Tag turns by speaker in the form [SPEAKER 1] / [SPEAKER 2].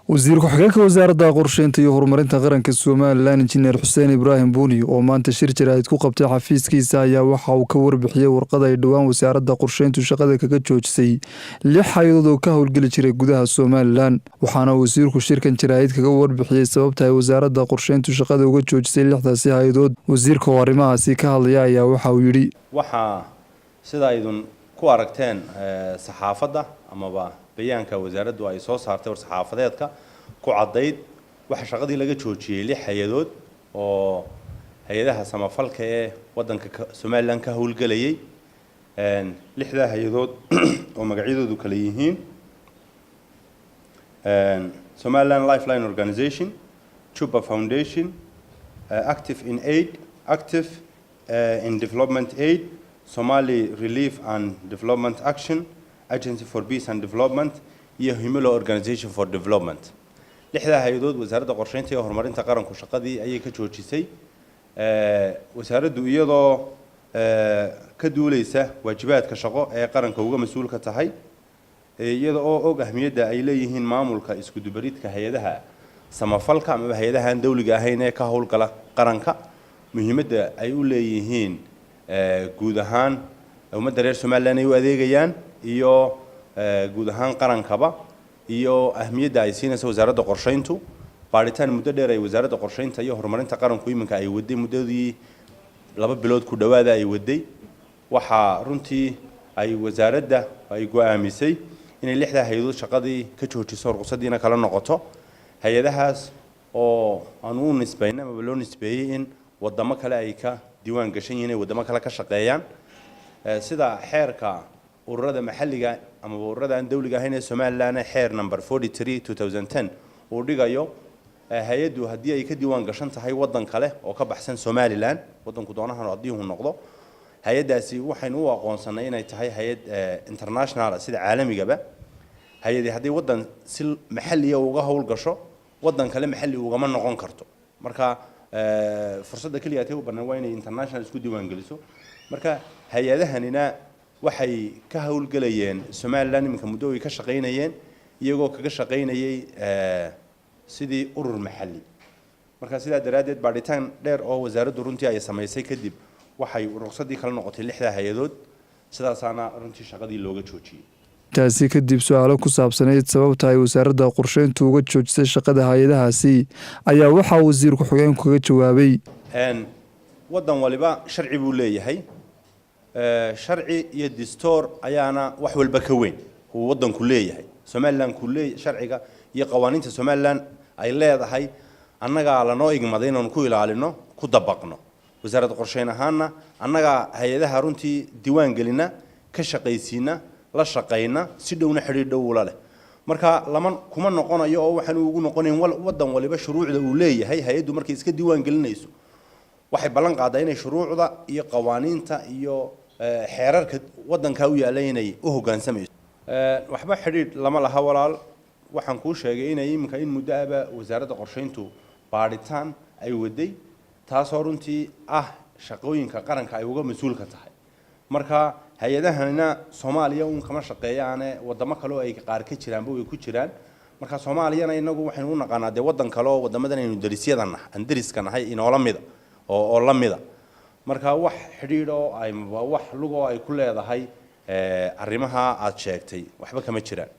[SPEAKER 1] wasiir ku-xigeenka wasaaradda qorshaynta iyo horumarinta qaranka Somaliland injineer Xuseen Ibraahim Buuni oo maanta shir jaraa'id ku qabtay xafiiskiisa ayaa waxa uu ka warbixiyay warqad ay dhawaan wasaaradda qorshayntu shaqada kaga joojisay 6 hayadood oo ka howlgeli jiray gudaha Somaliland waxaana wasiirku shirkan jaraa'id kaga warbixiyay sababta ay wasaaradda qorshayntu shaqada uga joojisay 6daasi hayadood wasiirka oo arrimahaasi ka hadlaya ayaa waxa uu yiri
[SPEAKER 2] waxa sida idin ku aragteen saxaafadda amaba bayaanka wasaaraddu ay soo saartay war saxaafadeedka ku cadayd waxa shaqadii laga joojiyay 6 hayadood oo hay'adaha samafalka ee wadanka Somaliland ka howlgalayay 6da hayadood oo magacyadoodu kala yihiin Somaliland Lifeline Organization, Chuba Foundation, Active in Aid, Active in Development Aid, Somali Relief and Development Action, Agency for Peace and Development, iyo Himilo Organization for Development. 6da hayadood wasaaradda qorshaynta iyo horumarinta qaranku shaqadii ayay ka joojisay wasaaraddu iyadoo ka duuleysa waajibaadka shaqo ee qaranka uga mas'uulka tahay iyadoo og ahmiyadda ay leeyihiin maamulka isku dubaridka hay'adaha samafalka ama hay'adaha aan dawliga ahayn ee ka howlgala qaranka muhiimadda ay u leeyihiin guud ahaan ummadda reer Somaliland ay u adeegayaan iyo guud ahaan qarankaba iyo ahmiyadda ay siinayso wasaaradda qorshayntu baaritaan muddo dheer ay wasaaradda qorshaynta iyo horumarinta qaranku iminka ay waday muddadii 2 bilood ku dhawaada ay waday waxa runtii ay wasaaradda ay go'aamisay inay 6da hayadood shaqadii ka joojiso ruqsadiina kala noqoto hay'adahaas oo aan u nisbaynaa ama loo nisbeeyay in wadamo kale ay ka diiwaan gashan yihiin wadamo kale ka shaqeeyaan sida xeerka ururada maxalliga ama ururada aan dawliga ahayn ee Somaliland xeer number 43/2010 oo dhigayo hay'adu hadii ay ka diiwaan gashan tahay wadan kale oo ka baxsan Somaliland wadanku doonahan hadii uu noqdo hay'adaasi waxaynu u aqoonsanay inay tahay hay'ad international sida caalamigaba hay'adii hadii wadan si maxalli ah uga howl gasho wadan kale maxalli uga ma noqon karto marka fursadda kaliya ay u banaan waa inay international isku diiwaan geliso marka hay'adahanina waxay ka howlgalayeen Somaliland iminka muddo ay ka shaqeynayeen iyagoo kaga shaqeynayay sidii urur maxalli marka sida daraadeed baaritaan dheer oo wasaaraddu runtii ay sameysay kadib waxay ruqsadii kala noqotay 6da hayadood sidaasaana runtii shaqadii looga joojiyay
[SPEAKER 1] taasi kadib su'aalo ku saabsaneyd sababta ay wasaaradda qorshayntu uga joojisay shaqada hay'adahaasi ayaa waxa wasiir ku-xigeenku kaga jawaabay
[SPEAKER 2] wadan waliba sharci buu leeyahay sharci iyo dastuur ayaana wax walba ka weyn oo wadanku leeyahay Somaliland ku leeyahay sharciga iyo qawaaniinta Somaliland ay leedahay annaga la noo igmaday inaan ku ilaalino ku dabaqno wasaaradda qorshayn ahaana annaga hay'adaha runtii diiwaan gelina ka shaqaysiina la shaqayna si dhowna xiriir dhow la leh marka lama kuma noqonayo oo waxaan ugu noqonayn wadan waliba shuruucda uu leeyahay hay'adu markay iska diiwaan gelinayso waxay ballan qaaday inay shuruucda iyo qawaaniinta iyo xeerarka wadanka u yaalay inay u hoggaansamayso waxba xiriir lama laha walaal waxaan ku sheegay inay iminka in muddo aba wasaaradda qorshayntu baaritaan ay waday taasoo runtii shaqooyinka qaranka ay uga mas'uulka tahay marka hay'adahanina Soomaaliya kama shaqeeyaane wadamo kale oo ay qaar ka jiraan way ku jiraan marka Soomaaliyana inagu waxaynu u naqaanaa wadan kale oo wadamadan aynu darisyadana aan dariska nahay inoo lamida oo lamida marka wax xiriiro ay wax lugo ay ku leedahay arrimaha aad sheegtay waxba kama jiraan